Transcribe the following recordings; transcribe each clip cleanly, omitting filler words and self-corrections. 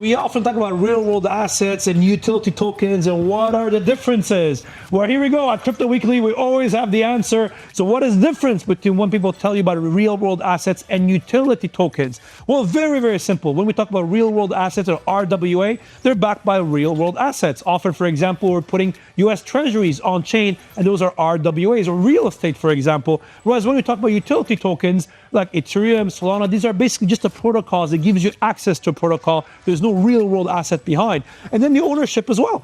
We often talk about real-world assets and utility tokens and what are the differences. Well, here we go. At Crypto Weekly, we always have the answer. So what is the difference between when people tell you about real-world assets and utility tokens? Well, very, very simple. When we talk about real-world assets or RWA, they're backed by real-world assets. Often, for example, we're putting US Treasuries on chain, and those are RWAs, or real estate, for example. Whereas when we talk about utility tokens, like Ethereum, Solana, these are basically just the protocols that gives you access to a protocol. There's no real world asset behind. And then the ownership as well.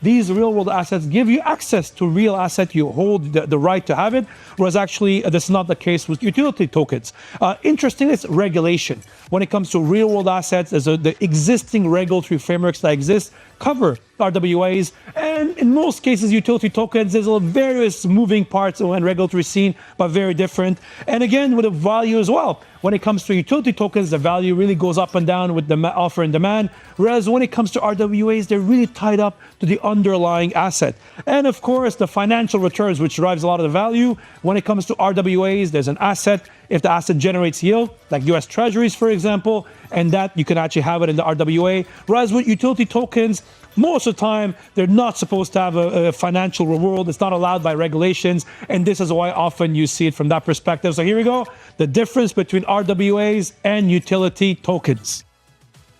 These real world assets give you access to real asset. You hold the right to have it. Whereas actually, that's not the case with utility tokens. Interesting is regulation. When it comes to real world assets, there's the existing regulatory frameworks that exist cover RWAs, and in most cases, utility tokens, there's various moving parts and regulatory scene, but very different. And again, with the value as well. When it comes to utility tokens, the value really goes up and down with the offer and demand. Whereas when it comes to RWAs, they're really tied up to the underlying asset. And of course, the financial returns, which drives a lot of the value. When it comes to RWAs, there's an asset. If the asset generates yield, like US Treasuries, for example, and that you can actually have it in the RWA. Whereas with utility tokens, most of the time, they're not supposed to have a financial reward. It's not allowed by regulations. And this is why often you see it from that perspective. So here we go. The difference between RWAs and utility tokens.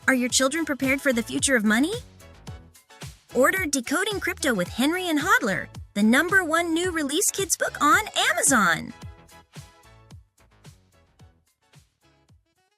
Are your children prepared for the future of money? Order Decoding Crypto with Henry and Hodler, the #1 new release kids book on Amazon.